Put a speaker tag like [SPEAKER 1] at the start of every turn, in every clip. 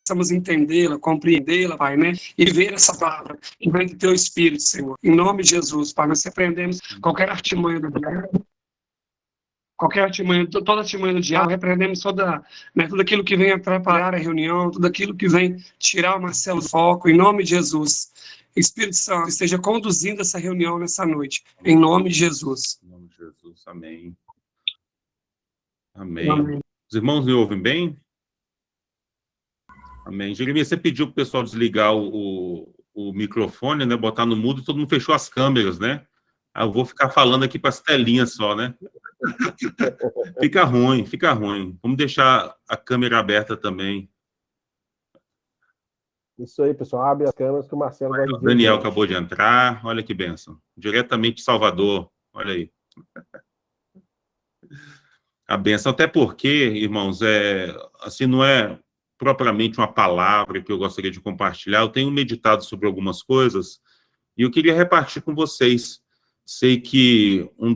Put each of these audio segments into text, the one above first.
[SPEAKER 1] possamos entendê-la, compreendê-la, Pai, né? E ver essa palavra, que vem do Teu Espírito, Senhor. Em nome de Jesus, Pai, nós repreendemos qualquer artimanha do diabo, qualquer artimanha, toda artimanha do diabo, repreendemos tudo aquilo que vem atrapalhar a reunião, tudo aquilo que vem tirar o Marcelo do foco, em nome de Jesus. Espírito Santo, esteja conduzindo essa reunião nessa noite, em nome de Jesus.
[SPEAKER 2] Em nome de Jesus, amém. Amém.
[SPEAKER 1] Amém.
[SPEAKER 2] Os irmãos me ouvem bem? Amém. Jeremias, você pediu para o pessoal desligar o microfone, né? Botar no mudo, e todo mundo fechou as câmeras, né? Eu vou ficar falando aqui para as telinhas só, né? Fica ruim, fica ruim. Vamos deixar a câmera aberta também.
[SPEAKER 3] Isso aí, pessoal. Abre as câmeras que o Marcelo vai dizer.
[SPEAKER 2] Daniel acabou de entrar. Olha que bênção. Diretamente de Salvador. Olha aí. A bênção. Até porque, irmãos, assim, não é propriamente uma palavra que eu gostaria de compartilhar. Eu tenho meditado sobre algumas coisas e eu queria repartir com vocês. Sei que o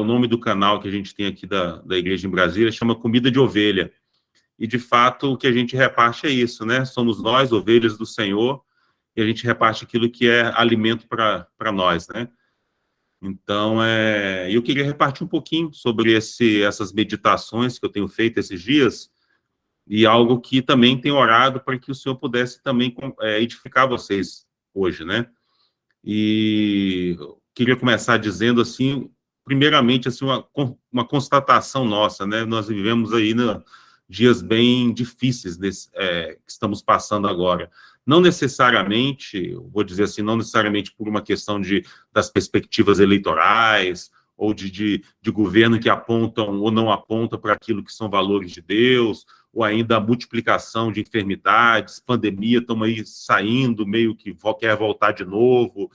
[SPEAKER 2] nome do canal que a gente tem aqui da Igreja em Brasília chama Comida de Ovelha. E, de fato, o que a gente reparte é isso, né? Somos nós, ovelhas do Senhor, e a gente reparte aquilo que é alimento para nós, né? Então, eu queria repartir um pouquinho sobre essas meditações que eu tenho feito esses dias, e algo que também tenho orado para que o Senhor pudesse também edificar vocês hoje, né? E queria começar dizendo, assim, primeiramente, assim, uma constatação nossa, né? Nós vivemos aí dias bem difíceis que estamos passando agora. Não necessariamente, vou dizer assim, não necessariamente por uma questão das perspectivas eleitorais, ou de governo que apontam ou não apontam para aquilo que são valores de Deus, ou ainda a multiplicação de enfermidades, pandemia, estamos aí saindo, meio que quer voltar de novo,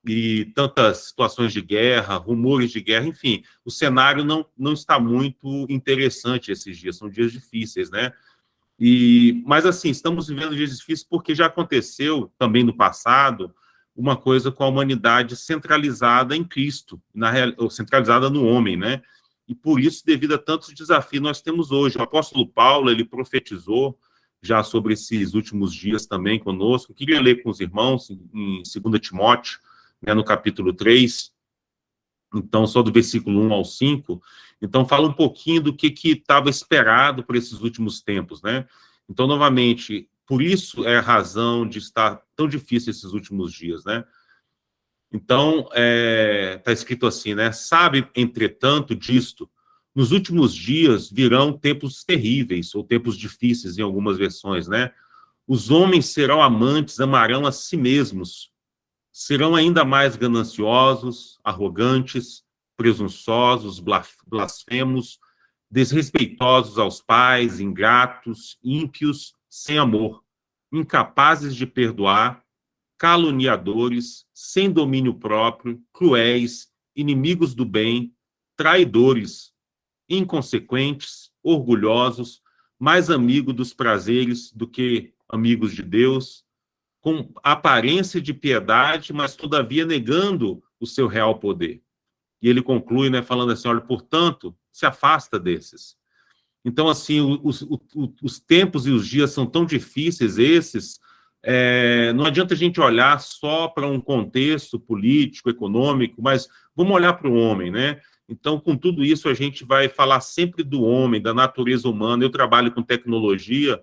[SPEAKER 2] e tantas situações de guerra, rumores de guerra, enfim, o cenário não está muito interessante esses dias, são dias difíceis, né? Mas, assim, estamos vivendo dias difíceis porque já aconteceu, também no passado, uma coisa com a humanidade centralizada em Cristo, ou centralizada no homem, né? E por isso, devido a tantos desafios nós temos hoje. O apóstolo Paulo, ele profetizou já sobre esses últimos dias também conosco. Eu queria ler com os irmãos em 2 Timóteo, né, no capítulo 3, então, só do versículo 1 ao 5, então fala um pouquinho do que estava esperado por esses últimos tempos, né? Então, novamente, por isso é a razão de estar tão difícil esses últimos dias, né? Então, está escrito assim, né? Sabe, entretanto, disto, nos últimos dias virão tempos terríveis, ou tempos difíceis em algumas versões, né? Os homens serão amantes, amarão a si mesmos, serão ainda mais gananciosos, arrogantes, presunçosos, blasfemos, desrespeitosos aos pais, ingratos, ímpios, sem amor, incapazes de perdoar, caluniadores, sem domínio próprio, cruéis, inimigos do bem, traidores, inconsequentes, orgulhosos, mais amigos dos prazeres do que amigos de Deus, com aparência de piedade, mas todavia negando o seu real poder. E ele conclui, né, falando assim, olha, portanto, se afasta desses. Então, assim, os tempos e os dias são tão difíceis esses, não adianta a gente olhar só para um contexto político, econômico, mas vamos olhar para o homem, né? Então, com tudo isso, a gente vai falar sempre do homem, da natureza humana. Eu trabalho com tecnologia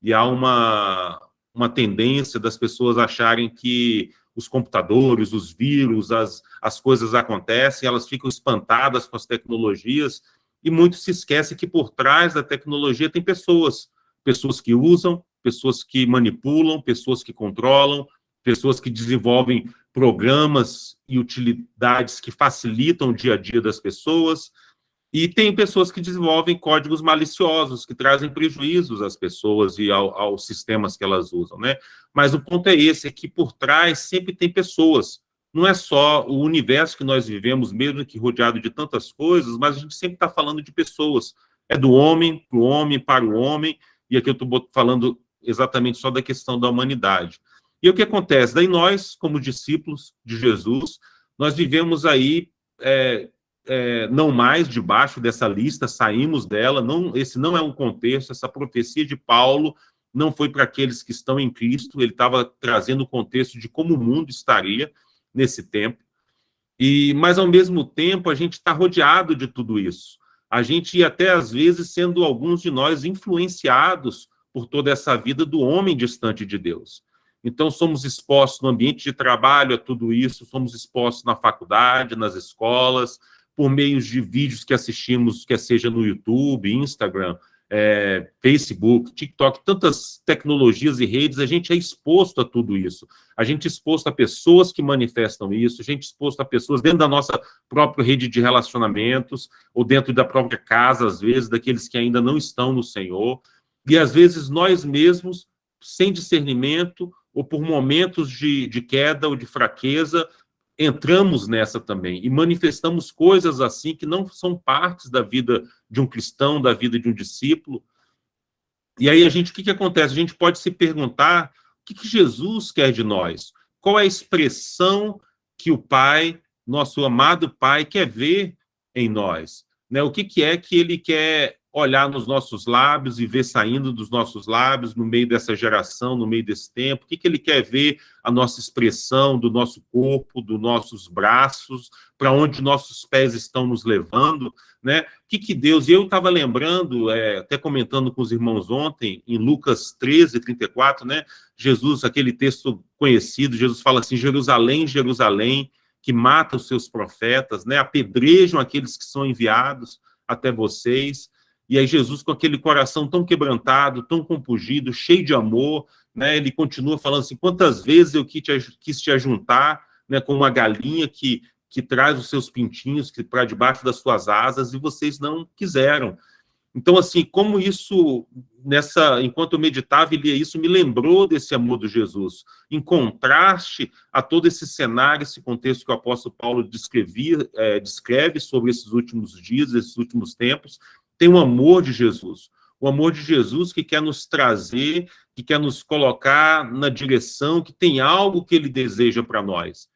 [SPEAKER 2] e há uma tendência das pessoas acharem que os computadores, os vírus, as coisas acontecem, elas ficam espantadas com as tecnologias, e muitos se esquecem que por trás da tecnologia tem pessoas que usam, pessoas que manipulam, pessoas que controlam, pessoas que desenvolvem programas e utilidades que facilitam o dia a dia das pessoas, e tem pessoas que desenvolvem códigos maliciosos, que trazem prejuízos às pessoas e aos sistemas que elas usam, né? Mas o ponto é esse, é que por trás sempre tem pessoas. Não é só o universo que nós vivemos, mesmo que rodeado de tantas coisas, mas a gente sempre está falando de pessoas. É do homem, para o homem, para o homem, e aqui eu estou falando exatamente só da questão da humanidade. E o que acontece? Daí nós, como discípulos de Jesus, nós vivemos aí... não mais debaixo dessa lista, saímos dela, esse não é um contexto, essa profecia de Paulo não foi para aqueles que estão em Cristo, ele estava trazendo o contexto de como o mundo estaria nesse tempo. Mas, ao mesmo tempo, a gente está rodeado de tudo isso. A gente ia até, às vezes, sendo alguns de nós influenciados por toda essa vida do homem distante de Deus. Então, somos expostos no ambiente de trabalho a tudo isso, somos expostos na faculdade, nas escolas, por meio de vídeos que assistimos, quer seja no YouTube, Instagram, Facebook, TikTok, tantas tecnologias e redes, a gente é exposto a tudo isso. A gente é exposto a pessoas que manifestam isso, a gente é exposto a pessoas dentro da nossa própria rede de relacionamentos, ou dentro da própria casa, às vezes, daqueles que ainda não estão no Senhor. E, às vezes, nós mesmos, sem discernimento, ou por momentos de queda ou de fraqueza, entramos nessa também e manifestamos coisas assim que não são partes da vida de um cristão, da vida de um discípulo. E aí, o que acontece? A gente pode se perguntar o que Jesus quer de nós? Qual é a expressão que o Pai, nosso amado Pai, quer ver em nós? Né? O que é que ele quer olhar nos nossos lábios e ver saindo dos nossos lábios no meio dessa geração, no meio desse tempo? O que ele quer ver a nossa expressão do nosso corpo, dos nossos braços, para onde nossos pés estão nos levando? Né? O que Deus... E eu estava lembrando, até comentando com os irmãos ontem, em Lucas 13, 34, né? Jesus, aquele texto conhecido, Jesus fala assim: Jerusalém, Jerusalém, que mata os seus profetas, né? Apedrejam aqueles que são enviados até vocês. E aí Jesus, com aquele coração tão quebrantado, tão compungido, cheio de amor, né, ele continua falando assim: quantas vezes eu quis te ajuntar, né, com uma galinha que traz os seus pintinhos para debaixo das suas asas, e vocês não quiseram. Então, assim, como isso, enquanto eu meditava e lia isso, me lembrou desse amor de Jesus, em contraste a todo esse cenário, esse contexto que o apóstolo Paulo descreve sobre esses últimos dias, esses últimos tempos. Tem o amor de Jesus que quer nos trazer, que quer nos colocar na direção, que tem algo que ele deseja para nós.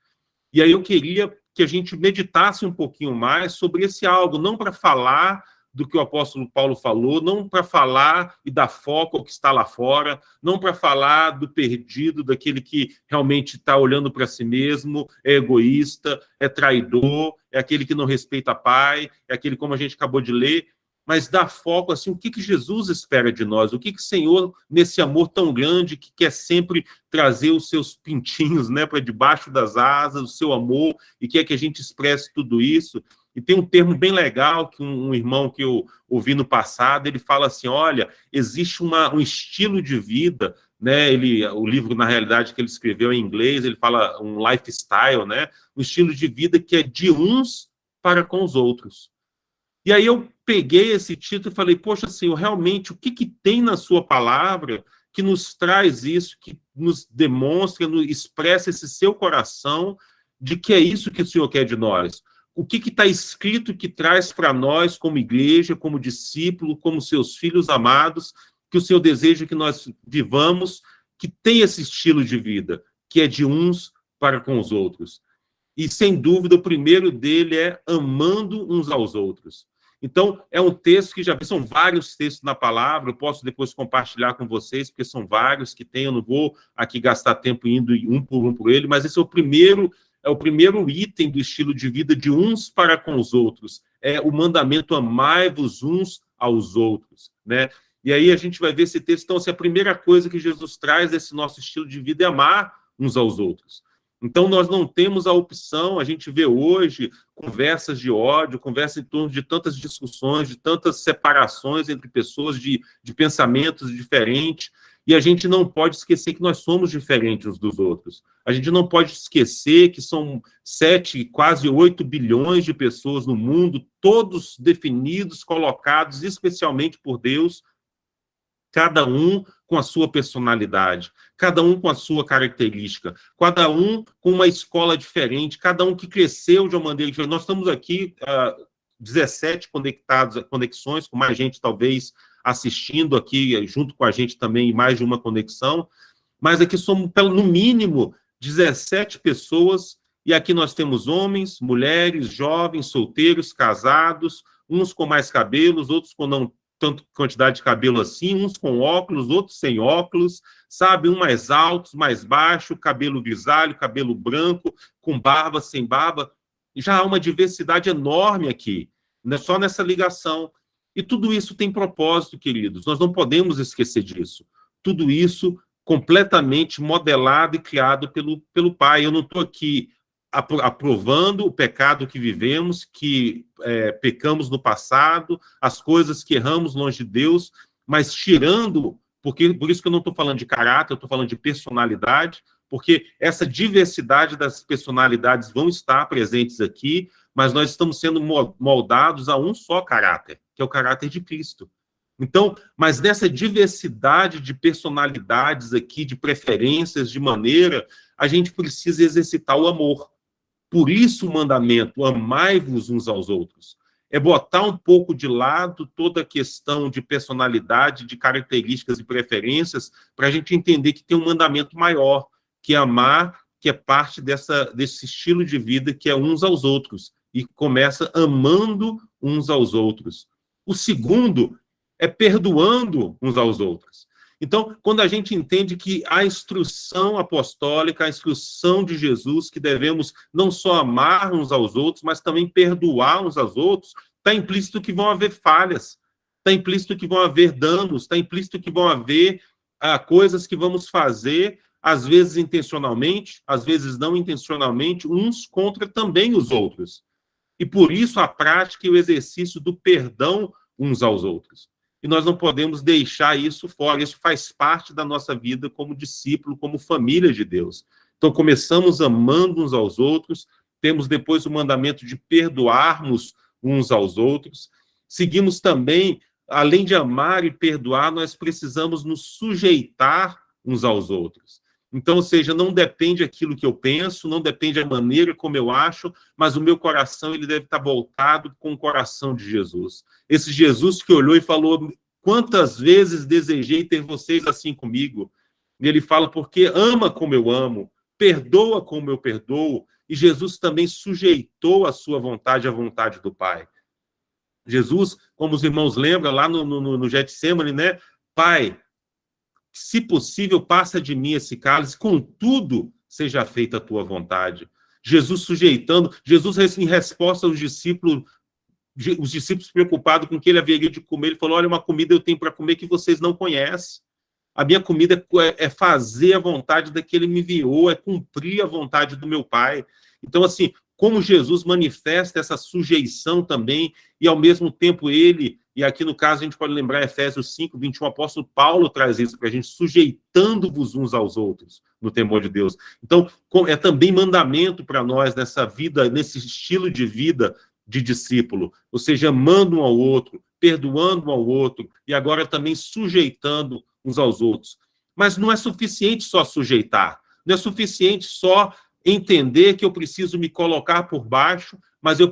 [SPEAKER 2] E aí eu queria que a gente meditasse um pouquinho mais sobre esse algo, não para falar do que o apóstolo Paulo falou, não para falar e dar foco ao que está lá fora, não para falar do perdido, daquele que realmente está olhando para si mesmo, é egoísta, é traidor, é aquele que não respeita pai, é aquele, como a gente acabou de ler, mas dá foco, assim, o que Jesus espera de nós, o que o Senhor, nesse amor tão grande, que quer sempre trazer os seus pintinhos, né, para debaixo das asas, o seu amor, e quer que a gente expresse tudo isso. E tem um termo bem legal, que um irmão que eu ouvi no passado, ele fala assim: olha, existe um estilo de vida, né, o livro, na realidade, que ele escreveu em inglês, ele fala um lifestyle, né, um estilo de vida que é de uns para com os outros. E aí eu peguei esse título e falei: poxa, Senhor, realmente, o que tem na sua palavra que nos traz isso, que nos demonstra, nos expressa esse seu coração de que é isso que o Senhor quer de nós? O que está escrito que traz para nós, como igreja, como discípulo, como seus filhos amados, que o Senhor deseja que nós vivamos, que tem esse estilo de vida, que é de uns para com os outros. E, sem dúvida, o primeiro dele é amando uns aos outros. Então, é um texto que são vários textos na palavra, eu posso depois compartilhar com vocês, porque são vários que tem, eu não vou aqui gastar tempo indo um por ele, mas esse é o primeiro item do estilo de vida de uns para com os outros. É o mandamento: amai-vos uns aos outros, né? E aí a gente vai ver esse texto. Então, assim, a primeira coisa que Jesus traz desse nosso estilo de vida é amar uns aos outros. Então, nós não temos a opção, a gente vê hoje conversas de ódio, conversas em torno de tantas discussões, de tantas separações entre pessoas de pensamentos diferentes, e a gente não pode esquecer que nós somos diferentes uns dos outros. A gente não pode esquecer que são 7, quase 8 bilhões de pessoas no mundo, todos definidos, colocados especialmente por Deus, cada um com a sua personalidade, cada um com a sua característica, cada um com uma escola diferente, cada um que cresceu de uma maneira diferente. Nós estamos aqui, 17 conexões, com mais gente talvez assistindo aqui, junto com a gente também, mais de uma conexão, mas aqui somos, no mínimo, 17 pessoas, e aqui nós temos homens, mulheres, jovens, solteiros, casados, uns com mais cabelos, outros com tanta quantidade de cabelo assim, uns com óculos, outros sem óculos, sabe? Um mais alto, mais baixo, cabelo grisalho, cabelo branco, com barba, sem barba. Já há uma diversidade enorme aqui, né? Só nessa ligação. E tudo isso tem propósito, queridos. Nós não podemos esquecer disso. Tudo isso completamente modelado e criado pelo Pai. Eu não estou aqui aprovando o pecado que vivemos, que pecamos no passado, as coisas que erramos longe de Deus, mas tirando, por isso que eu não estou falando de caráter, eu estou falando de personalidade, porque essa diversidade das personalidades vão estar presentes aqui, mas nós estamos sendo moldados a um só caráter, que é o caráter de Cristo. Então, mas nessa diversidade de personalidades aqui, de preferências, de maneira, a gente precisa exercitar o amor. Por isso o mandamento, amai-vos uns aos outros. É botar um pouco de lado toda a questão de personalidade, de características e preferências, para a gente entender que tem um mandamento maior, que é amar, que é parte desse estilo de vida que é uns aos outros, e começa amando uns aos outros. O segundo é perdoando uns aos outros. Então, quando a gente entende que a instrução apostólica, a instrução de Jesus, que devemos não só amar uns aos outros, mas também perdoar uns aos outros, está implícito que vão haver falhas, está implícito que vão haver danos, está implícito que vão haver coisas que vamos fazer, às vezes intencionalmente, às vezes não intencionalmente, uns contra também os outros. E por isso a prática e o exercício do perdão uns aos outros. E nós não podemos deixar isso fora. Isso faz parte da nossa vida como discípulo, como família de Deus. Então, começamos amando uns aos outros, temos depois o mandamento de perdoarmos uns aos outros. Seguimos também, além de amar e perdoar, nós precisamos nos sujeitar uns aos outros. Então, ou seja, não depende aquilo que eu penso, não depende a maneira como eu acho, mas o meu coração ele deve estar voltado com o coração de Jesus. Esse Jesus que olhou e falou, quantas vezes desejei ter vocês assim comigo? E ele fala, porque ama como eu amo, perdoa como eu perdoo, e Jesus também sujeitou a sua vontade à vontade do Pai. Jesus, como os irmãos lembram, lá no Getsemane, né? Pai, se possível, passa de mim esse cálice, contudo, seja feita a tua vontade. Jesus sujeitando, Jesus em resposta aos discípulos, os discípulos preocupados com o que ele haveria de comer, ele falou, olha, uma comida eu tenho para comer que vocês não conhecem. A minha comida é fazer a vontade daquele que me enviou, é cumprir a vontade do meu Pai. Então, assim, como Jesus manifesta essa sujeição também, e ao mesmo tempo ele, e aqui no caso a gente pode lembrar Efésios 5, 21, o apóstolo Paulo traz isso para a gente, sujeitando-vos uns aos outros, no temor de Deus. Então, é também mandamento para nós nessa vida, nesse estilo de vida de discípulo, ou seja, amando um ao outro, perdoando um ao outro, e agora também sujeitando uns aos outros. Mas não é suficiente só sujeitar, não é suficiente só entender que eu preciso me colocar por baixo, mas eu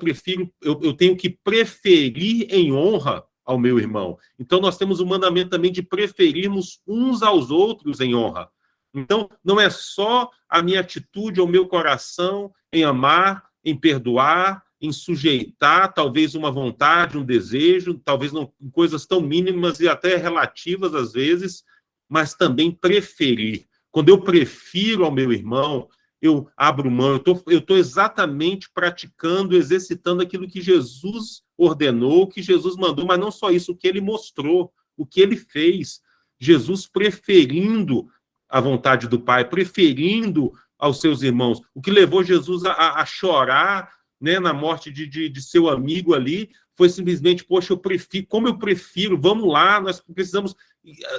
[SPEAKER 2] tenho que preferir em honra ao meu irmão. Então, nós temos o mandamento também de preferirmos uns aos outros em honra. Então, não é só a minha atitude ou o meu coração em amar, em perdoar, em sujeitar, talvez uma vontade, um desejo, talvez não coisas tão mínimas e até relativas às vezes, mas também preferir. Quando eu prefiro ao meu irmão, eu abro mão, eu estou exatamente praticando, exercitando aquilo que Jesus ordenou, que Jesus mandou, mas não só isso, o que ele mostrou, o que ele fez. Jesus preferindo a vontade do Pai, preferindo aos seus irmãos, o que levou Jesus a chorar, né, na morte de seu amigo ali, foi simplesmente, poxa, eu prefiro, como eu prefiro, vamos lá, nós precisamos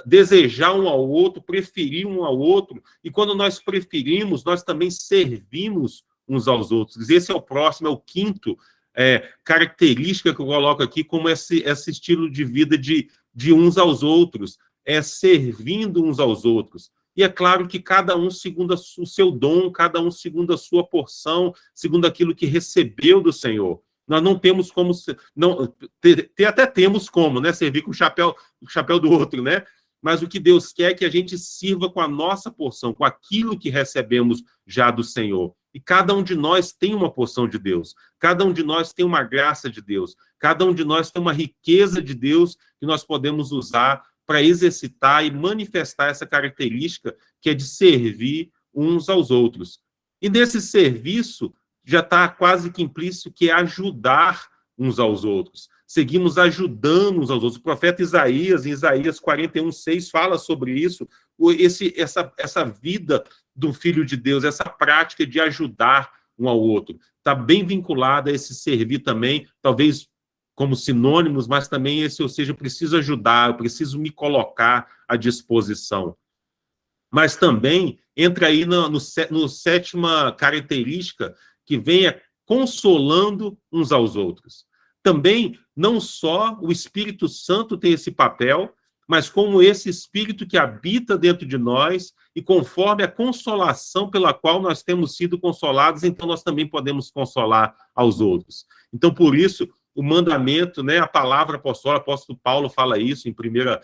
[SPEAKER 2] desejar um ao outro, preferir um ao outro, e quando nós preferimos, nós também servimos uns aos outros. Esse é o próximo, é o quinto característica que eu coloco aqui como esse estilo de vida de uns aos outros, é servindo uns aos outros. E é claro que cada um segundo o seu dom, cada um segundo a sua porção, segundo aquilo que recebeu do Senhor. Nós não temos como, até temos como, né, servir com o chapéu do outro, né? Mas o que Deus quer é que a gente sirva com a nossa porção, com aquilo que recebemos já do Senhor. E cada um de nós tem uma porção de Deus. Cada um de nós tem uma graça de Deus. Cada um de nós tem uma riqueza de Deus que nós podemos usar para exercitar e manifestar essa característica que é de servir uns aos outros. E nesse serviço já está quase que implícito que é ajudar uns aos outros. Seguimos ajudando uns aos outros. O profeta Isaías, em Isaías 41:6, fala sobre isso. Essa vida do Filho de Deus, essa prática de ajudar um ao outro. Está bem vinculada a esse servir também, talvez como sinônimos, mas também ou seja, eu preciso ajudar, eu preciso me colocar à disposição. Mas também entra aí no sétima característica, que vem consolando uns aos outros. Também, não só o Espírito Santo tem esse papel, mas como esse Espírito que habita dentro de nós, e conforme a consolação pela qual nós temos sido consolados, então nós também podemos consolar aos outros. Então, por isso, o mandamento, né, a palavra apostólica, o apóstolo Paulo fala isso em 1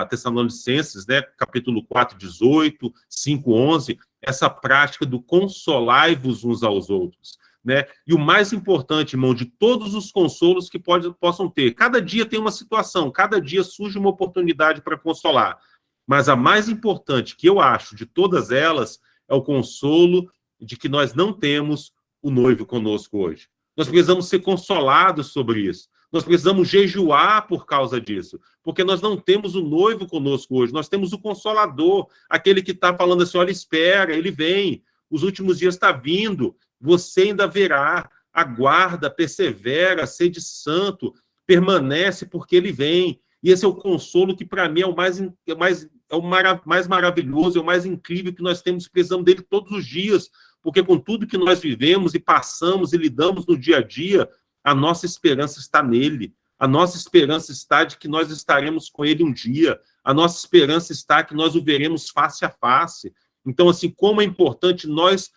[SPEAKER 2] Tessalonicenses, né, capítulo 4, 18, 5, 11, essa prática do consolai-vos uns aos outros. Né? E o mais importante, irmão, de todos os consolos que possam ter, cada dia tem uma situação, cada dia surge uma oportunidade para consolar, mas a mais importante, que eu acho, de todas elas, é o consolo de que nós não temos o noivo conosco hoje. Nós precisamos ser consolados sobre isso. Nós precisamos jejuar por causa disso, porque nós não temos o noivo conosco hoje, nós temos o Consolador, aquele que está falando assim, olha, espera, ele vem, os últimos dias está vindo, você ainda verá, aguarda, persevera, sede santo, permanece porque ele vem. E esse é o consolo que, para mim, é o mais maravilhoso, é o mais incrível que nós temos, precisamos dele todos os dias, porque com tudo que nós vivemos e passamos e lidamos no dia a dia, a nossa esperança está nele. A nossa esperança está de que nós estaremos com ele um dia. A nossa esperança está que nós o veremos face a face. Então, assim, como é importante nós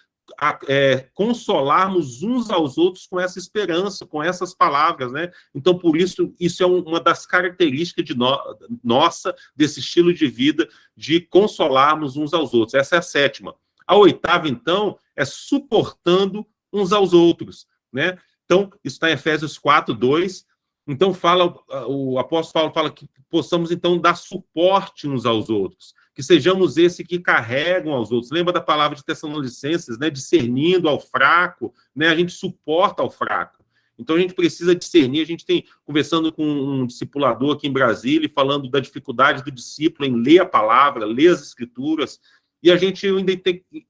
[SPEAKER 2] consolarmos uns aos outros com essa esperança, com essas palavras, né? Então, por isso, isso é uma das características nossa, desse estilo de vida, de consolarmos uns aos outros. Essa é a sétima. A oitava, então, é suportando uns aos outros, né? Então, isso está em Efésios 4, 2. Então, o apóstolo Paulo fala que possamos, então, dar suporte uns aos outros, que sejamos esse que carregam aos outros. Lembra da palavra de Tessalonicenses, né? Discernindo ao fraco, né? A gente suporta ao fraco. Então, a gente precisa discernir. A gente tem, conversando com um discipulador aqui em Brasília, falando da dificuldade do discípulo em ler a palavra, ler as escrituras, e a gente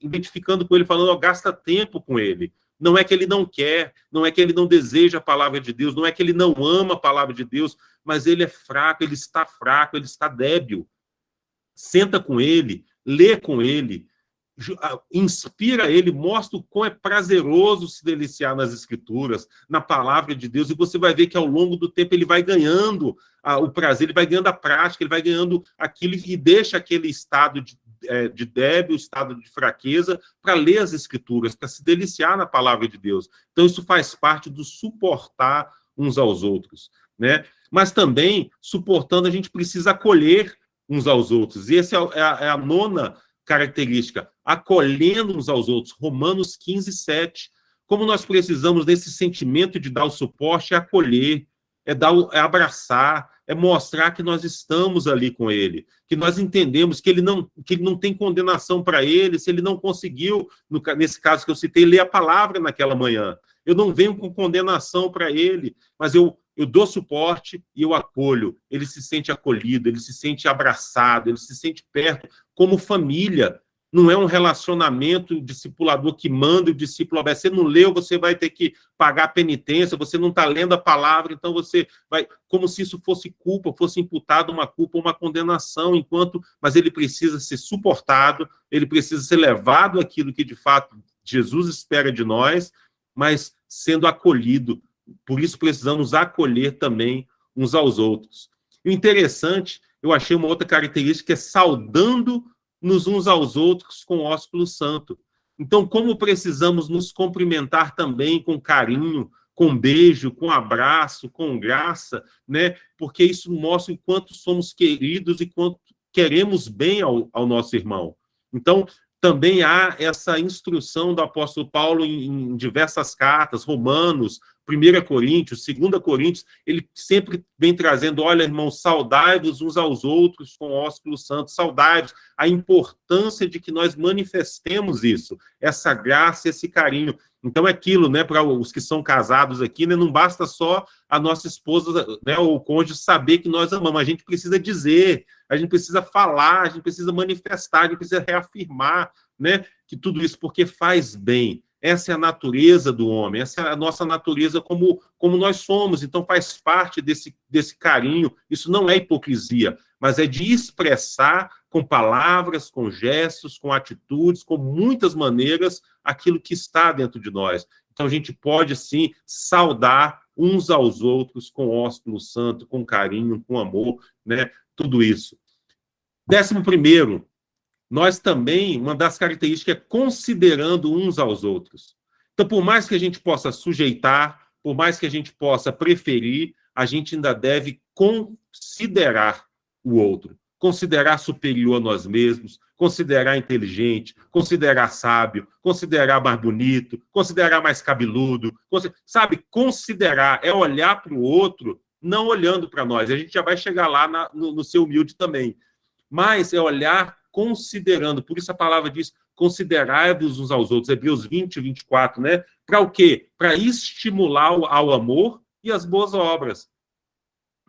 [SPEAKER 2] identificando com ele, falando, gasta tempo com ele. Não é que ele não quer, não é que ele não deseja a palavra de Deus, não é que ele não ama a palavra de Deus, mas ele é fraco, ele está débil. Senta com ele, lê com ele, inspira ele, mostra o quão é prazeroso se deliciar nas escrituras, na palavra de Deus, e você vai ver que ao longo do tempo ele vai ganhando o prazer, ele vai ganhando a prática, ele vai ganhando aquilo e deixa aquele estado de débil, estado de fraqueza, para ler as escrituras, para se deliciar na palavra de Deus. Então isso faz parte do suportar uns aos outros, né? Mas também, suportando, a gente precisa acolher uns aos outros. E essa é a nona característica, acolhendo uns aos outros. Romanos 15, 7. Como nós precisamos desse sentimento de dar o suporte, é acolher, é abraçar, é mostrar que nós estamos ali com ele, que nós entendemos que ele não tem condenação para ele, se ele não conseguiu, nesse caso que eu citei, ler a palavra naquela manhã. Eu não venho com condenação para ele, mas eu dou suporte e eu acolho. Ele se sente acolhido, ele se sente abraçado, ele se sente perto, como família. Não é um relacionamento discipulador que manda o discípulo, você não leu, você vai ter que pagar a penitência, você não está lendo a palavra, então você vai, como se isso fosse culpa, fosse imputado uma culpa, uma condenação, mas ele precisa ser suportado, ele precisa ser levado àquilo que de fato Jesus espera de nós, mas sendo acolhido. Por isso precisamos acolher também uns aos outros. E o interessante, eu achei uma outra característica, é saudando nos uns aos outros com ósculo santo. Então, como precisamos nos cumprimentar também com carinho, com beijo, com abraço, com graça, né? Porque isso mostra o quanto somos queridos e quanto queremos bem ao nosso irmão. Então, Também há essa instrução do apóstolo Paulo em diversas cartas, Romanos, 1 Coríntios, 2 Coríntios, ele sempre vem trazendo, olha, irmãos, saudai-vos uns aos outros com ósculo santo, saudai-vos, a importância de que nós manifestemos isso, essa graça, esse carinho. Então é aquilo, né, para os que são casados aqui, né, não basta só a nossa esposa, né, ou o cônjuge saber que nós amamos, a gente precisa dizer, a gente precisa falar, a gente precisa manifestar, a gente precisa reafirmar, né, que tudo isso, porque faz bem. Essa é a natureza do homem, essa é a nossa natureza como nós somos, então faz parte desse carinho. Isso não é hipocrisia, mas é de expressar com palavras, com gestos, com atitudes, com muitas maneiras, aquilo que está dentro de nós. Então a gente pode, sim, saudar uns aos outros com ósculo santo, com carinho, com amor, né? Tudo isso. 11º, nós também, uma das características é considerando uns aos outros. Então, por mais que a gente possa sujeitar, por mais que a gente possa preferir, a gente ainda deve considerar o outro, considerar superior a nós mesmos, considerar inteligente, considerar sábio, considerar mais bonito, considerar mais cabeludo, sabe? Considerar é olhar para o outro, não olhando para nós. A gente já vai chegar lá no ser humilde também. Mas é olhar considerando, por isso a palavra diz, considerai-vos uns aos outros, Hebreus 20, 24, né? Para o quê? Para estimular ao amor e às boas obras.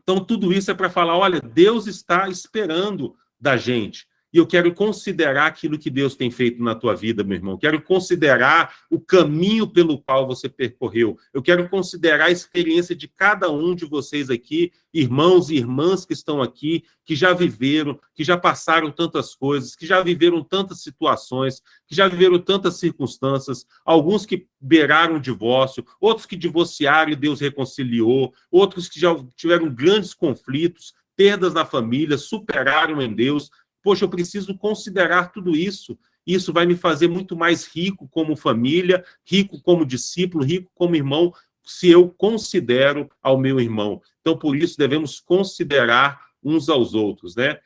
[SPEAKER 2] Então, tudo isso é para falar, olha, Deus está esperando da gente. E eu quero considerar aquilo que Deus tem feito na tua vida, meu irmão. Quero considerar o caminho pelo qual você percorreu. Eu quero considerar a experiência de cada um de vocês aqui, irmãos e irmãs que estão aqui, que já viveram, que já passaram tantas coisas, que já viveram tantas situações, que já viveram tantas circunstâncias, alguns que beiraram o divórcio, outros que divorciaram e Deus reconciliou, outros que já tiveram grandes conflitos, perdas na família, superaram em Deus. Poxa, eu preciso considerar tudo isso. Isso vai me fazer muito mais rico como família, rico como discípulo, rico como irmão, se eu considero ao meu irmão. Então, por isso, devemos considerar uns aos outros, né?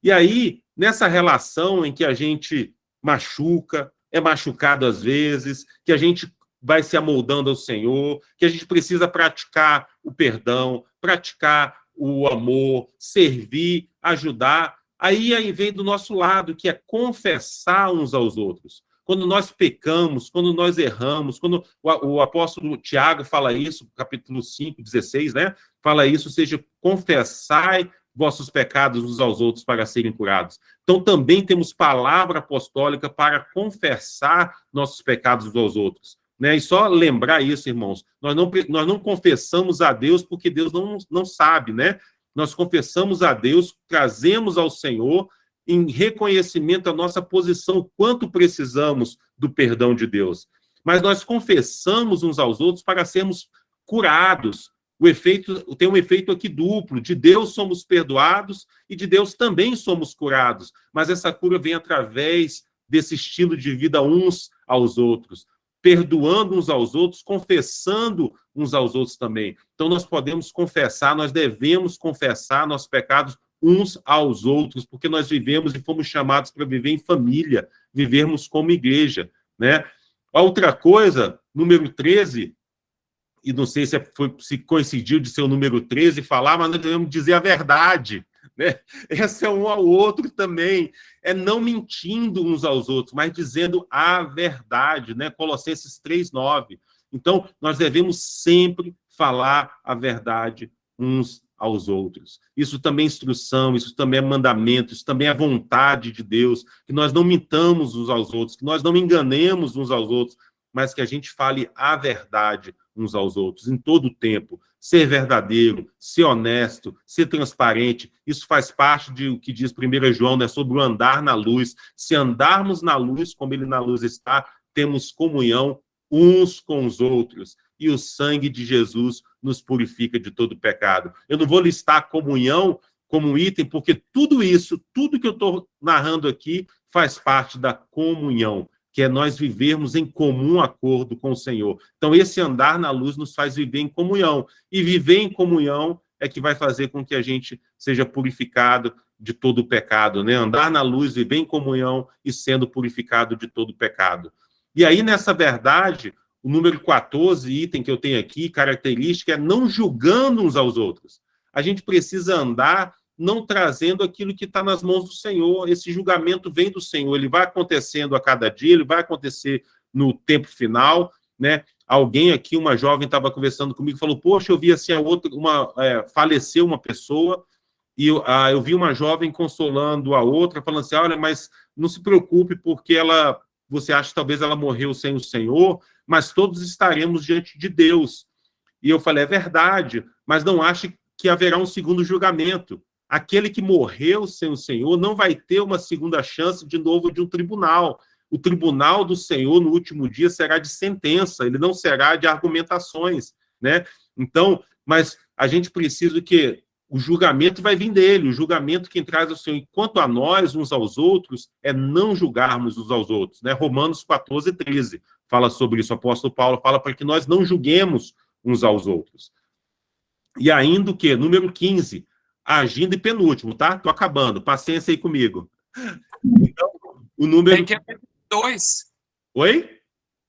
[SPEAKER 2] E aí, nessa relação em que a gente machuca, é machucado às vezes, que a gente vai se amoldando ao Senhor, que a gente precisa praticar o perdão, praticar o amor, servir, ajudar. Aí vem do nosso lado, que é confessar uns aos outros. Quando nós pecamos, quando nós erramos, quando o apóstolo Tiago fala isso, capítulo 5, 16, né? Fala isso, ou seja, confessai vossos pecados uns aos outros para serem curados. Então, também temos palavra apostólica para confessar nossos pecados uns aos outros. Né? E só lembrar isso, irmãos, nós não confessamos a Deus porque Deus não sabe, né? Nós confessamos a Deus, trazemos ao Senhor em reconhecimento da nossa posição, quanto precisamos do perdão de Deus. Mas nós confessamos uns aos outros para sermos curados. Tem um efeito aqui duplo, de Deus somos perdoados e de Deus também somos curados. Mas essa cura vem através desse estilo de vida uns aos outros, perdoando uns aos outros, confessando uns aos outros também. Então, nós podemos confessar, nós devemos confessar nossos pecados uns aos outros, porque nós vivemos e fomos chamados para viver em família, vivermos como igreja, né? Outra coisa, número 13, e não sei se coincidiu de ser o número 13 falar, mas nós devemos dizer a verdade, né? Esse é um ao outro também, é não mentindo uns aos outros, mas dizendo a verdade, né? Colossenses 3:9. Então, nós devemos sempre falar a verdade uns aos outros. Isso também é instrução, isso também é mandamento, isso também é vontade de Deus, que nós não mintamos uns aos outros, que nós não enganemos uns aos outros, mas que a gente fale a verdade uns aos outros, em todo o tempo. Ser verdadeiro, ser honesto, ser transparente, isso faz parte de o que diz 1 João, né, sobre o andar na luz. Se andarmos na luz, como ele na luz está, temos comunhão uns com os outros, e o sangue de Jesus nos purifica de todo pecado. Eu não vou listar comunhão como um item, porque tudo isso, tudo que eu estou narrando aqui, faz parte da comunhão, que é nós vivermos em comum acordo com o Senhor. Então, esse andar na luz nos faz viver em comunhão. E viver em comunhão é que vai fazer com que a gente seja purificado de todo o pecado, né? Andar na luz, viver em comunhão e sendo purificado de todo o pecado. E aí, nessa verdade, o número 14, item que eu tenho aqui, característica, é não julgando uns aos outros. A gente precisa andar não trazendo aquilo que está nas mãos do Senhor. Esse julgamento vem do Senhor, ele vai acontecendo a cada dia, ele vai acontecer no tempo final, né? Alguém aqui, uma jovem, estava conversando comigo, falou, poxa, eu vi assim, faleceu uma pessoa, e eu vi uma jovem consolando a outra, falando assim, olha, mas não se preocupe, porque você acha que talvez ela morreu sem o Senhor, mas todos estaremos diante de Deus. E eu falei, é verdade, mas não ache que haverá um segundo julgamento. Aquele que morreu sem o Senhor não vai ter uma segunda chance de novo de um tribunal. O tribunal do Senhor no último dia será de sentença, ele não será de argumentações, né? Então, mas a gente precisa que o julgamento vai vir dele, o julgamento quem traz o Senhor. Enquanto a nós, uns aos outros, é não julgarmos uns aos outros, né? Romanos 14, 13 fala sobre isso, o apóstolo Paulo fala para que nós não julguemos uns aos outros. E ainda o quê? Número 15, agindo e penúltimo, tá? Tô acabando, paciência aí comigo. Então, o número...
[SPEAKER 1] Tem que ir até 22.
[SPEAKER 2] Oi?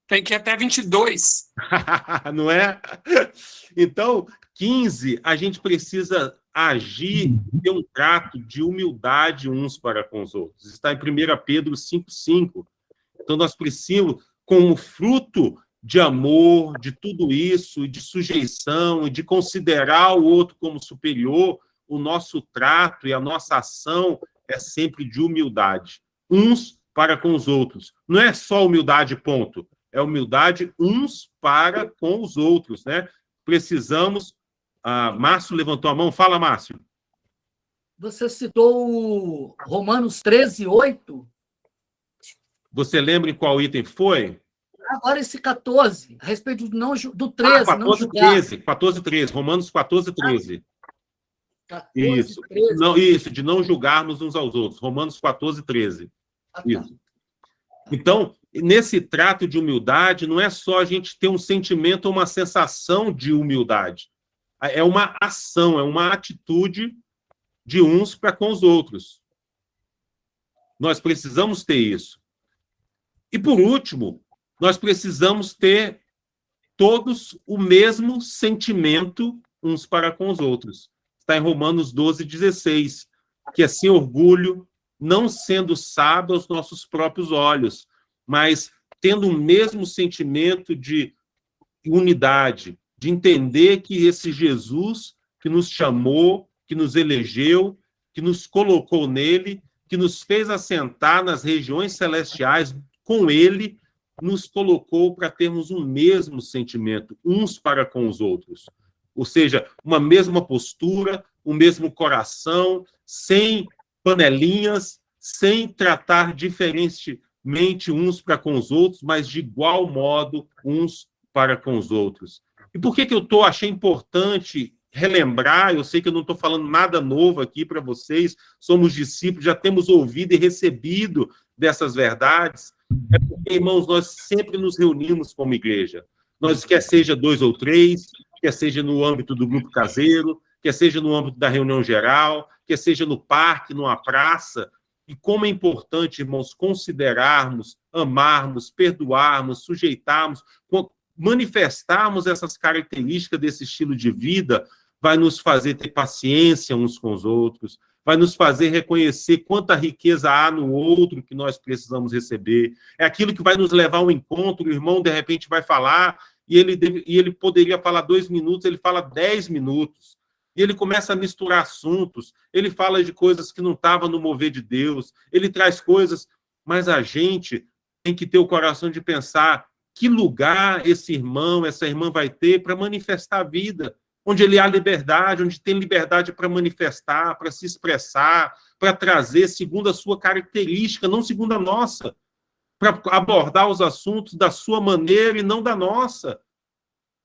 [SPEAKER 1] Tem que ir até 22.
[SPEAKER 2] Não é? Então, 15, a gente precisa agir e ter um trato de humildade uns para com os outros. Está em 1 Pedro 5,5. Então, nós precisamos, como fruto de amor, de tudo isso, de sujeição, de considerar o outro como superior, o nosso trato e a nossa ação é sempre de humildade, uns para com os outros. Não é só humildade, ponto. É humildade uns para com os outros, né? Precisamos... Márcio levantou a mão. Fala, Márcio.
[SPEAKER 4] Você citou Romanos 13, 8.
[SPEAKER 2] Você lembra em qual item foi?
[SPEAKER 4] Agora esse 14, a respeito do 13,
[SPEAKER 2] 14,
[SPEAKER 4] não julgar.
[SPEAKER 2] 14, 13. Romanos 14, 13.
[SPEAKER 4] 14,
[SPEAKER 2] Isso.
[SPEAKER 4] 13.
[SPEAKER 2] Não, isso, de não julgarmos uns aos outros. Romanos 14, 13. Isso. Então, nesse trato de humildade, não é só a gente ter um sentimento ou uma sensação de humildade. É uma ação, é uma atitude de uns para com os outros. Nós precisamos ter isso. E, por último, nós precisamos ter todos o mesmo sentimento uns para com os outros. Está em Romanos 12, 16, que é sem orgulho, não sendo sábio aos nossos próprios olhos, mas tendo o mesmo sentimento de unidade, de entender que esse Jesus que nos chamou, que nos elegeu, que nos colocou nele, que nos fez assentar nas regiões celestiais com ele, nos colocou para termos um mesmo sentimento, uns para com os outros. Ou seja, uma mesma postura, um mesmo coração, sem panelinhas, sem tratar diferentemente uns para com os outros, mas de igual modo uns para com os outros. E por que eu achei importante relembrar? Eu sei que eu não estou falando nada novo aqui para vocês, somos discípulos, já temos ouvido e recebido dessas verdades. É porque, irmãos, nós sempre nos reunimos como igreja. Nós, quer seja 2 ou 3, quer seja no âmbito do grupo caseiro, quer seja no âmbito da reunião geral, quer seja no parque, numa praça. E como é importante, irmãos, considerarmos, amarmos, perdoarmos, sujeitarmos, manifestarmos essas características desse estilo de vida, vai nos fazer ter paciência uns com os outros, vai nos fazer reconhecer quanta riqueza há no outro que nós precisamos receber. É aquilo que vai nos levar ao encontro, o irmão, de repente, vai falar, e ele poderia falar 2 minutos, ele fala 10 minutos. E ele começa a misturar assuntos, ele fala de coisas que não estavam no mover de Deus, ele traz coisas, mas a gente tem que ter o coração de pensar que lugar esse irmão, essa irmã vai ter para manifestar a vida, onde ele há liberdade, onde tem liberdade para manifestar, para se expressar, para trazer segundo a sua característica, não segundo a nossa, para abordar os assuntos da sua maneira e não da nossa.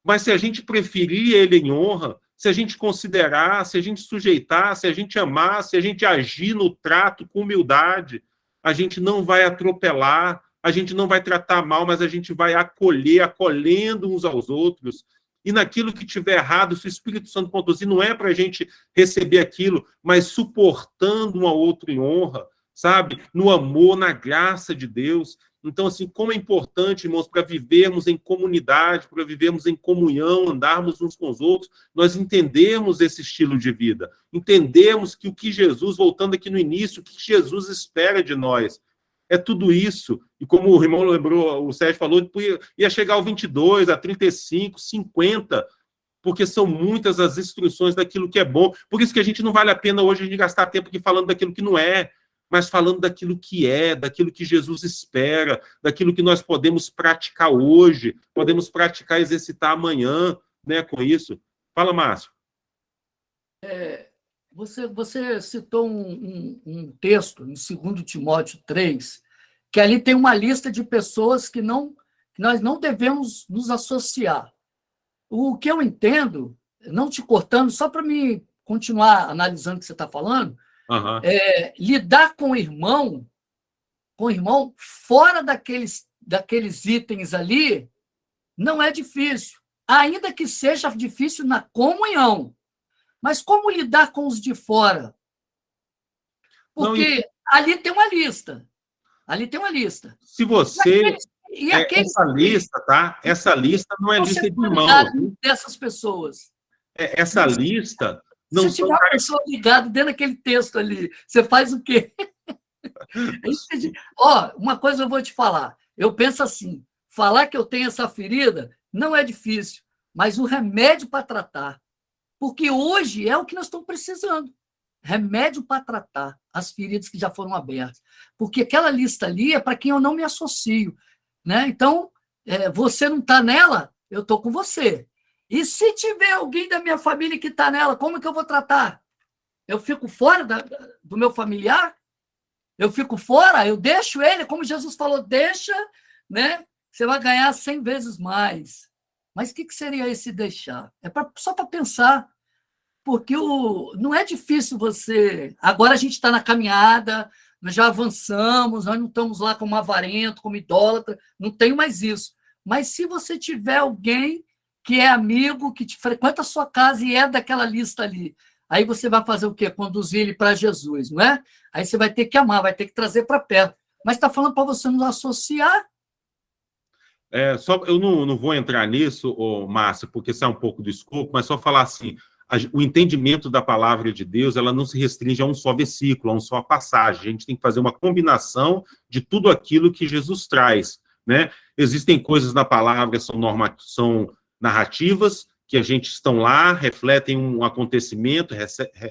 [SPEAKER 2] Mas se a gente preferir ele em honra, se a gente considerar, se a gente sujeitar, se a gente amar, se a gente agir no trato com humildade, a gente não vai atropelar, a gente não vai tratar mal, mas a gente vai acolher, acolhendo uns aos outros. E naquilo que tiver errado, se o Espírito Santo conduzir, não é para a gente receber aquilo, mas suportando um ao outro em honra, sabe? No amor, na graça de Deus. Então, assim, como é importante, irmãos, para vivermos em comunidade, para vivermos em comunhão, andarmos uns com os outros, nós entendemos esse estilo de vida. Entendemos que o que Jesus, voltando aqui no início, o que Jesus espera de nós. É tudo isso. E como o irmão lembrou, o Sérgio falou, ia chegar ao 22, a 35, 50, porque são muitas as instruções daquilo que é bom. Por isso que a gente não vale a pena hoje a gente gastar tempo aqui falando daquilo que não é, mas falando daquilo que é, daquilo que Jesus espera, daquilo que nós podemos praticar hoje, podemos praticar, exercitar amanhã, né, com isso. Fala, Márcio.
[SPEAKER 4] Você citou um texto, em 2 Timóteo 3, que ali tem uma lista de pessoas que nós não devemos nos associar. O que eu entendo, não te cortando, só para me continuar analisando o que você está falando, lidar com o irmão fora daqueles itens ali, não é difícil, ainda que seja difícil na comunhão. Mas como lidar com os de fora? Porque ali tem uma lista. Ali tem uma lista.
[SPEAKER 2] Se você... essa lista, tá? Essa lista não é lista de irmãos.
[SPEAKER 4] Dessas pessoas.
[SPEAKER 2] Essa lista... Não
[SPEAKER 4] se tiver uma pessoa ligada dentro daquele texto ali, você faz o quê? Uma coisa eu vou te falar. Eu penso assim, falar que eu tenho essa ferida não é difícil, mas o remédio para tratar. Porque hoje é o que nós estamos precisando. Remédio para tratar as feridas que já foram abertas. Porque aquela lista ali é para quem eu não me associo. Né? Então, você não está nela, eu estou com você. E se tiver alguém da minha família que está nela, como que eu vou tratar? Eu fico fora do meu familiar? Eu fico fora? Eu deixo ele? Como Jesus falou, deixa, né? Você vai ganhar 100 vezes mais. Mas o que seria esse deixar? Só para pensar. Porque não é difícil você... Agora a gente está na caminhada, nós já avançamos, nós não estamos lá como avarento, como idólatra, não tenho mais isso. Mas se você tiver alguém que é amigo, que te frequenta a sua casa e é daquela lista ali, aí você vai fazer o quê? Conduzir ele para Jesus, não é? Aí você vai ter que amar, vai ter que trazer para perto. Mas está falando para você não associar.
[SPEAKER 2] Eu não vou entrar nisso, Márcia, porque sai um pouco do escopo, mas só falar assim, o entendimento da palavra de Deus, ela não se restringe a um só versículo, a uma só passagem. A gente tem que fazer uma combinação de tudo aquilo que Jesus traz, né? Existem coisas na palavra, são narrativas, que a gente estão lá, refletem um acontecimento,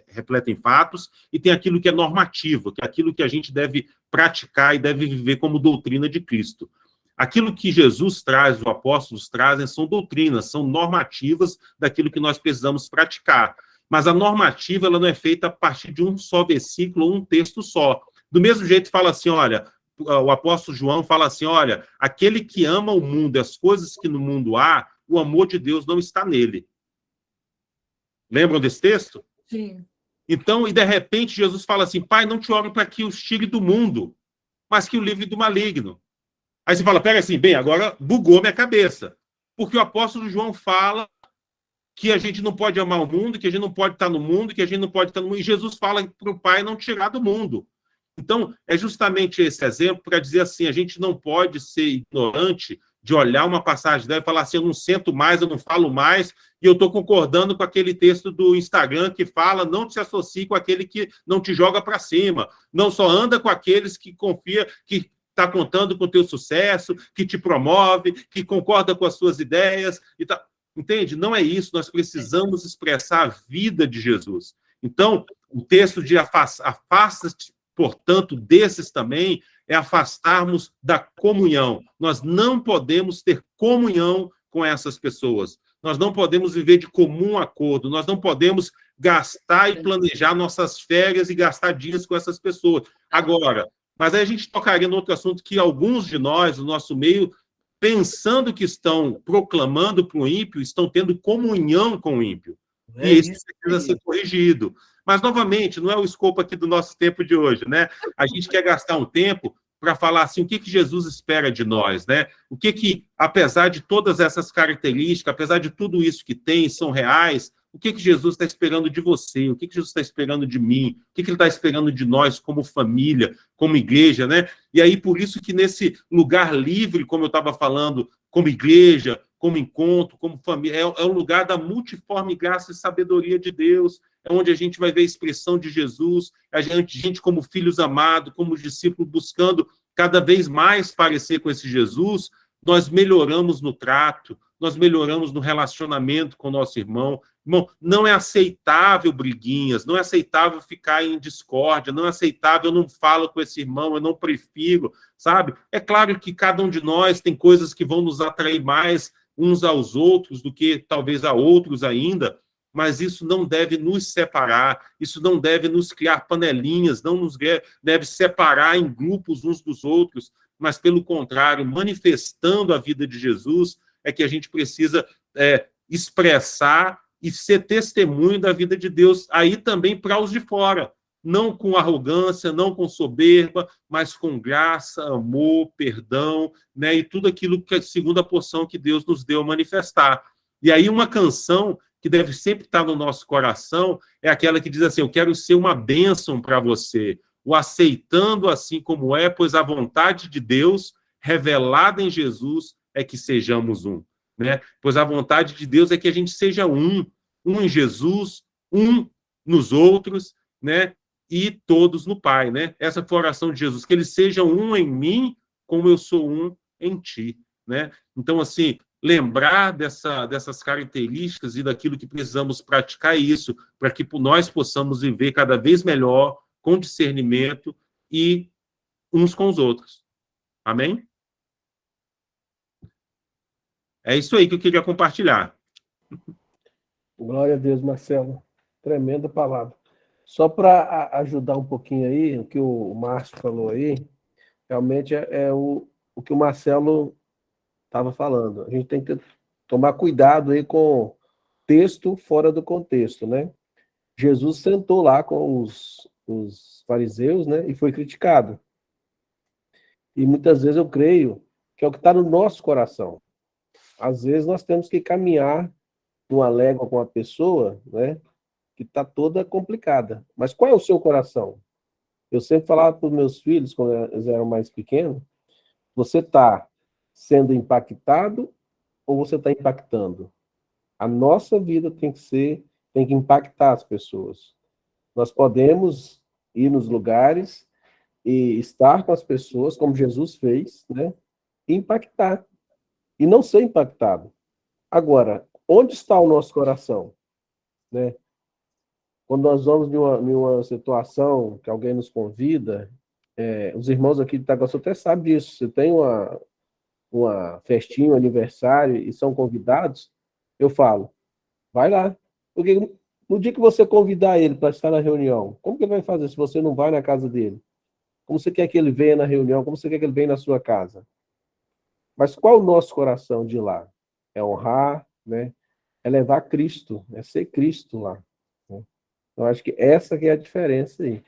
[SPEAKER 2] refletem fatos, e tem aquilo que é normativo, que é aquilo que a gente deve praticar e deve viver como doutrina de Cristo. Aquilo que Jesus traz, os apóstolos trazem, são doutrinas, são normativas daquilo que nós precisamos praticar. Mas a normativa, ela não é feita a partir de um só versículo ou um texto só. Do mesmo jeito, fala assim, olha, o apóstolo João fala assim, olha, aquele que ama o mundo e as coisas que no mundo há, o amor de Deus não está nele. Lembram desse texto?
[SPEAKER 4] Sim.
[SPEAKER 2] Então, e de repente, Jesus fala assim, Pai, não te oro para que os tire do mundo, mas que o livre do maligno. Aí você fala, pera assim, bem, agora bugou minha cabeça. Porque o apóstolo João fala que a gente não pode amar o mundo, que a gente não pode estar no mundo, que a gente não pode estar no mundo. E Jesus fala para o Pai não tirar do mundo. Então, é justamente esse exemplo para dizer assim, a gente não pode ser ignorante de olhar uma passagem dela e falar assim, eu não sento mais, eu não falo mais, e eu estou concordando com aquele texto do Instagram que fala, não se associe com aquele que não te joga para cima, não só anda com aqueles que confia, que está contando com o teu sucesso, que te promove, que concorda com as suas ideias, e tá... Entende? Não é isso, nós precisamos expressar a vida de Jesus. Então, o texto de afasta-te, portanto, desses também, é afastarmos da comunhão. Nós não podemos ter comunhão com essas pessoas. Nós não podemos viver de comum acordo. Nós não podemos gastar e planejar nossas férias e gastar dias com essas pessoas. Agora, mas aí a gente tocaria no outro assunto que alguns de nós, no nosso meio, pensando que estão proclamando para o ímpio, estão tendo comunhão com o ímpio. E isso precisa ser corrigido. Mas, novamente, não é o escopo aqui do nosso tempo de hoje, né? A gente quer gastar um tempo para falar assim, o que Jesus espera de nós, né? O que, apesar de todas essas características, apesar de tudo isso que tem, são reais, o que Jesus está esperando de você? O que Jesus está esperando de mim? O que ele está esperando de nós como família, como igreja, né? E aí, por isso que nesse lugar livre, como eu estava falando, como igreja, como encontro, como família, é um lugar da multiforme graça e sabedoria de Deus, é onde a gente vai ver a expressão de Jesus, a gente como filhos amados, como discípulos, buscando cada vez mais parecer com esse Jesus, nós melhoramos no trato, nós melhoramos no relacionamento com o nosso irmão. Irmão, não é aceitável briguinhas, não é aceitável ficar em discórdia, não é aceitável, eu não falo com esse irmão, eu não prefiro, sabe? É claro que cada um de nós tem coisas que vão nos atrair mais uns aos outros do que talvez a outros ainda, mas isso não deve nos separar, isso não deve nos criar panelinhas, não nos deve separar em grupos uns dos outros, mas, pelo contrário, manifestando a vida de Jesus, é que a gente precisa expressar e ser testemunho da vida de Deus, aí também para os de fora, não com arrogância, não com soberba, mas com graça, amor, perdão, né, e tudo aquilo que é a segunda porção que Deus nos deu a manifestar. E aí uma canção que deve sempre estar no nosso coração é aquela que diz assim, eu quero ser uma bênção para você, o aceitando assim como é, pois a vontade de Deus, revelada em Jesus, é que sejamos um, né? Pois a vontade de Deus é que a gente seja um em Jesus, um nos outros, né? E todos no Pai, né? Essa foi a oração de Jesus, que eles sejam um em mim, como eu sou um em ti, né? Então, assim, lembrar dessas características e daquilo que precisamos praticar isso, para que nós possamos viver cada vez melhor, com discernimento e uns com os outros. Amém? É isso aí que eu queria compartilhar.
[SPEAKER 3] Glória a Deus, Marcelo. Tremenda palavra. Só para ajudar um pouquinho aí, o que o Márcio falou aí, realmente é o que o Marcelo estava falando. A gente tem que tomar cuidado aí com texto fora do contexto, né? Jesus sentou lá com os fariseus, né? E foi criticado. E muitas vezes eu creio que é o que está no nosso coração. Às vezes nós temos que caminhar numa légua com uma pessoa, né? Que está toda complicada. Mas qual é o seu coração? Eu sempre falava para os meus filhos, quando eles eram mais pequenos, você está sendo impactado ou você está impactando? A nossa vida tem que impactar as pessoas. Nós podemos ir nos lugares e estar com as pessoas, como Jesus fez, né? E impactar. E não ser impactado. Agora, onde está o nosso coração? Né? Quando nós vamos em uma situação que alguém nos convida, os irmãos aqui de Itaguaçu até sabem disso. Você tem uma festinha, um aniversário, e são convidados, eu falo, vai lá. Porque no dia que você convidar ele para estar na reunião, como que ele vai fazer se você não vai na casa dele? Como você quer que ele venha na reunião? Como você quer que ele venha na sua casa? Mas qual o nosso coração de lá? É honrar, né? É levar Cristo, é ser Cristo lá. Né? Eu acho que essa que é a diferença aí.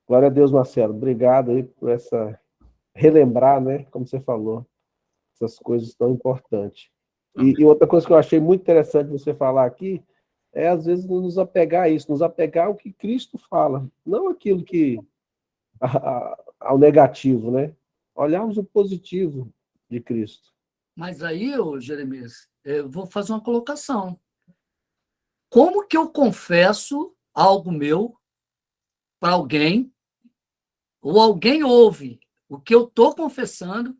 [SPEAKER 3] Glória a Deus, Marcelo. Obrigado aí por relembrar, né? Como você falou, essas coisas tão importantes. E outra coisa que eu achei muito interessante você falar aqui é, às vezes, nos apegar a isso, nos apegar ao que Cristo fala, não aquilo que ao negativo, né? Olharmos o positivo de Cristo.
[SPEAKER 4] Mas aí, Jeremias, eu vou fazer uma colocação. Como que eu confesso algo meu para alguém, ou alguém ouve o que eu estou confessando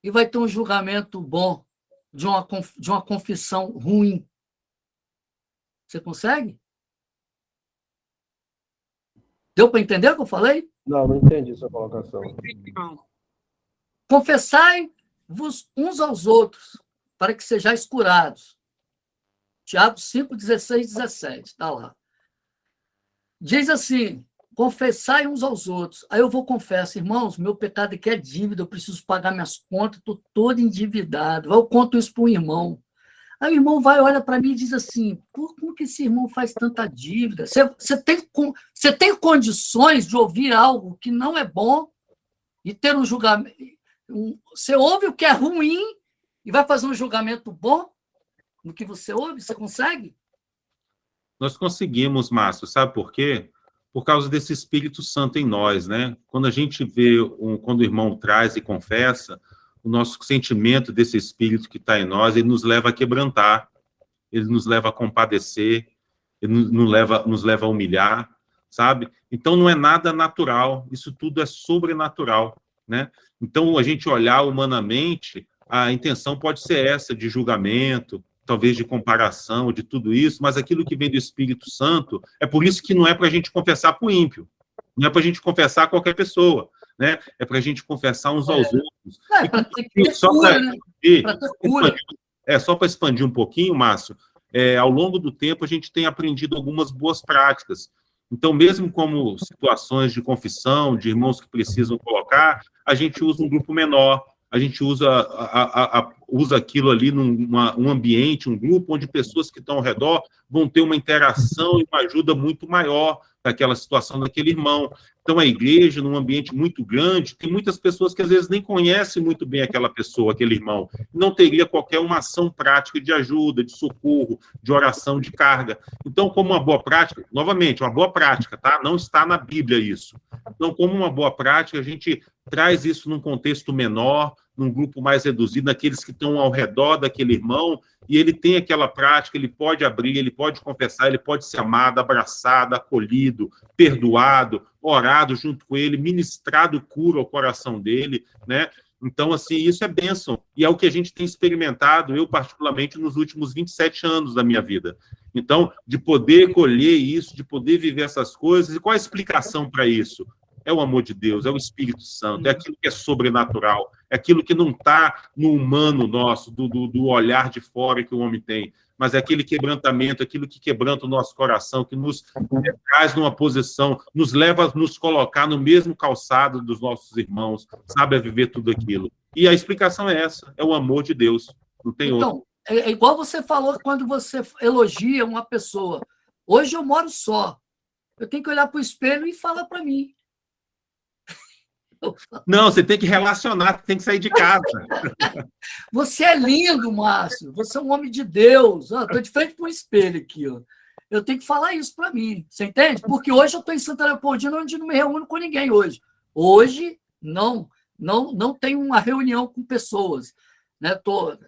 [SPEAKER 4] e vai ter um julgamento bom de uma confissão ruim? Você consegue? Deu para entender o que eu falei?
[SPEAKER 3] Não entendi sua colocação.
[SPEAKER 4] Confessai-vos uns aos outros, para que sejais curados. Tiago 5, 16, 17, está lá. Diz assim, confessai uns aos outros. Aí eu vou confessar, irmãos, meu pecado aqui é dívida, eu preciso pagar minhas contas, estou todo endividado. Eu conto isso para um irmão. Aí o irmão olha para mim e diz assim, como que esse irmão faz tanta dívida? Você tem condições de ouvir algo que não é bom, e ter um julgamento. Você ouve o que é ruim e vai fazer um julgamento bom no que você ouve? Você consegue?
[SPEAKER 2] Nós conseguimos, Márcio, sabe por quê? Por causa desse Espírito Santo em nós, né? Quando a gente vê, quando o irmão traz e confessa, o nosso sentimento desse Espírito que está em nós, ele nos leva a quebrantar, ele nos leva a compadecer, ele nos leva a humilhar, sabe? Então não é nada natural, isso tudo é sobrenatural, né? Então a gente olhar humanamente, a intenção pode ser essa, de julgamento, talvez de comparação, de tudo isso, mas aquilo que vem do Espírito Santo, é por isso que não é para a gente confessar para o ímpio, não é para a gente confessar a qualquer pessoa, né? É para a gente confessar uns aos outros.
[SPEAKER 4] Para ter cura, né?
[SPEAKER 2] Só para expandir um pouquinho, Márcio, ao longo do tempo a gente tem aprendido algumas boas práticas. Então, mesmo como situações de confissão, de irmãos que precisam colocar, a gente usa um grupo menor, a gente usa aquilo ali um ambiente, um grupo onde pessoas que estão ao redor vão ter uma interação e uma ajuda muito maior naquela situação daquele irmão. Então, a igreja, num ambiente muito grande, tem muitas pessoas que às vezes nem conhecem muito bem aquela pessoa, aquele irmão. Não teria qualquer uma ação prática de ajuda, de socorro, de oração, de carga. Então, como uma boa prática, novamente, uma boa prática, tá? Não está na Bíblia isso. Então, como uma boa prática, a gente traz isso num contexto menor, num grupo mais reduzido, naqueles que estão ao redor daquele irmão, e ele tem aquela prática, ele pode abrir, ele pode confessar, ele pode ser amado, abraçado, acolhido, perdoado, orado junto com ele, ministrado cura ao coração dele, né? Então, assim, isso é bênção, e é o que a gente tem experimentado, eu particularmente, nos últimos 27 anos da minha vida. Então, de poder colher isso, de poder viver essas coisas, e qual a explicação para isso? É o amor de Deus, é o Espírito Santo, é aquilo que é sobrenatural, é aquilo que não está no humano nosso, do olhar de fora que o homem tem, mas é aquele quebrantamento, aquilo que quebranta o nosso coração, que nos traz numa posição, nos leva a nos colocar no mesmo calçado dos nossos irmãos, sabe, a viver tudo aquilo. E a explicação é essa, é o amor de Deus, não tem outro.
[SPEAKER 4] Então, é igual você falou quando você elogia uma pessoa. Hoje eu moro só, eu tenho que olhar para o espelho e falar para mim.
[SPEAKER 2] Não, você tem que relacionar, tem que sair de casa.
[SPEAKER 4] Você é lindo, Márcio. Você é um homem de Deus. Estou de frente para um espelho aqui. Ó. Eu tenho que falar isso para mim. Você entende? Porque hoje eu estou em Santa Leopoldina, onde não me reúno com ninguém hoje. Hoje, não tenho uma reunião com pessoas. Né?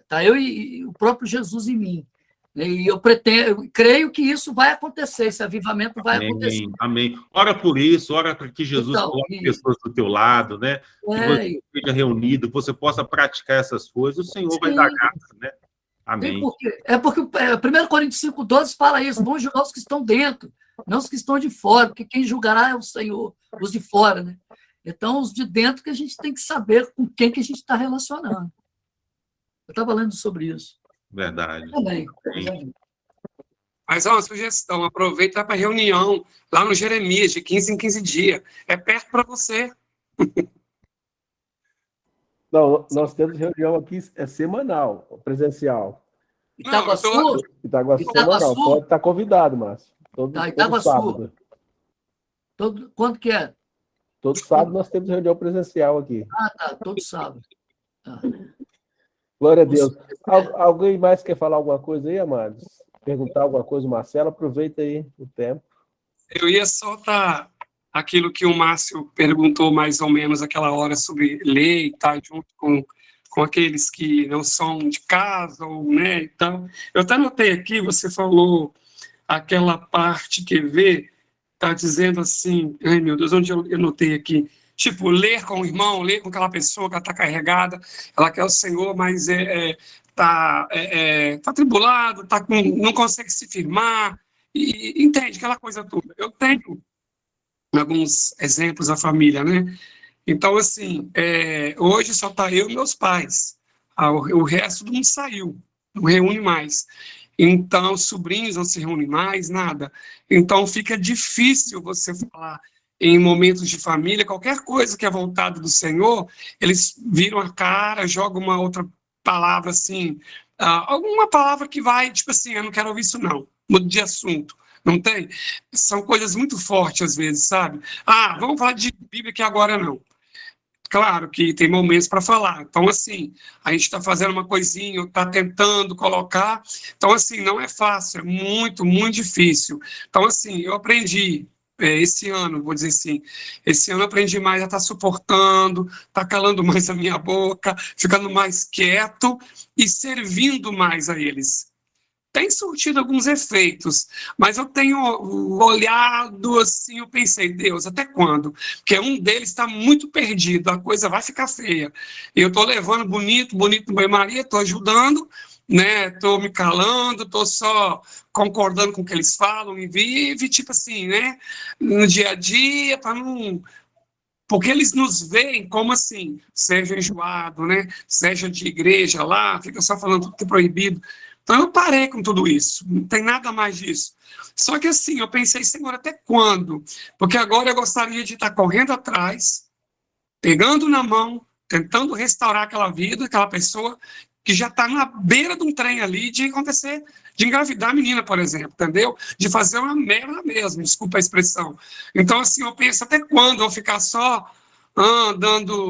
[SPEAKER 4] Tá eu e o próprio Jesus em mim. E eu creio que isso vai acontecer, esse avivamento vai acontecer.
[SPEAKER 2] Amém. Ora por isso, ora para que Jesus coloque pessoas do teu lado, né? Que você esteja reunido, que você possa praticar essas coisas, o Senhor vai dar graça, né? Amém.
[SPEAKER 4] Porque 1 Coríntios 5,12 fala isso, vão julgar os que estão dentro, não os que estão de fora, porque quem julgará é o Senhor, os de fora, né? Então, os de dentro que a gente tem que saber com quem que a gente está relacionando. Eu estava falando sobre isso.
[SPEAKER 2] Verdade.
[SPEAKER 4] Também.
[SPEAKER 1] Mas uma sugestão, aproveita para reunião lá no Jeremias, de 15 em 15 dias. É perto para você.
[SPEAKER 3] Não, nós temos reunião aqui, é semanal, presencial.
[SPEAKER 4] Itaguaçu?
[SPEAKER 3] Itaguaçu semanal, pode estar convidado, Márcio. Todo sábado.
[SPEAKER 4] Quando que é?
[SPEAKER 3] Todo sábado nós temos reunião presencial aqui.
[SPEAKER 4] Tá, todo sábado. Tá.
[SPEAKER 3] Glória a Deus. Alguém mais quer falar alguma coisa aí, amados? Perguntar alguma coisa, Marcelo? Aproveita aí o tempo.
[SPEAKER 1] Eu ia soltar aquilo que o Márcio perguntou mais ou menos aquela hora sobre ler e tal, junto com aqueles que não são de casa, ou, né, então. Eu até notei aqui, você falou aquela parte que está dizendo assim, ai meu Deus, onde eu notei aqui? Tipo, ler com o irmão, ler com aquela pessoa que está carregada, ela quer o Senhor, mas tá atribulado, não consegue se firmar, e entende aquela coisa toda. Eu tenho alguns exemplos da família, né? Então, assim, hoje só está eu e meus pais, o resto do mundo saiu, não reúne mais. Então, sobrinhos não se reúnem mais, nada. Então, fica difícil você falar em momentos de família, qualquer coisa que é voltada do Senhor, eles viram a cara, jogam uma outra palavra assim, alguma palavra que vai, tipo assim, eu não quero ouvir isso não, mudo de assunto, não tem? São coisas muito fortes às vezes, sabe? Vamos falar de Bíblia que agora não. claro que tem momentos para falar. Então, assim, a gente está fazendo uma coisinha, está tentando colocar. Então, assim, não é fácil, é muito, muito difícil. Então, assim, eu aprendi esse ano, vou dizer assim, esse ano eu aprendi mais a estar suportando, estar calando mais a minha boca, ficando mais quieto e servindo mais a eles. Tem surtido alguns efeitos, mas eu tenho olhado assim, eu pensei, Deus, até quando? Porque um deles está muito perdido, a coisa vai ficar feia. Eu estou levando bonito no banho-maria, estou ajudando, né? Estou me calando, estou só concordando com o que eles falam e vive, tipo assim, né? No dia a dia, para não... Porque eles nos veem como assim, seja enjoado, né? Seja de igreja lá, fica só falando tudo que é proibido. Então eu parei com tudo isso, não tem nada mais disso. Só que assim, eu pensei, Senhor, até quando? Porque agora eu gostaria de estar correndo atrás, pegando na mão, tentando restaurar aquela vida, aquela pessoa que já está na beira de um trem ali de acontecer, de engravidar a menina, por exemplo, entendeu? De fazer uma merda mesmo, desculpa a expressão. Então, assim, eu penso até quando eu ficar só dando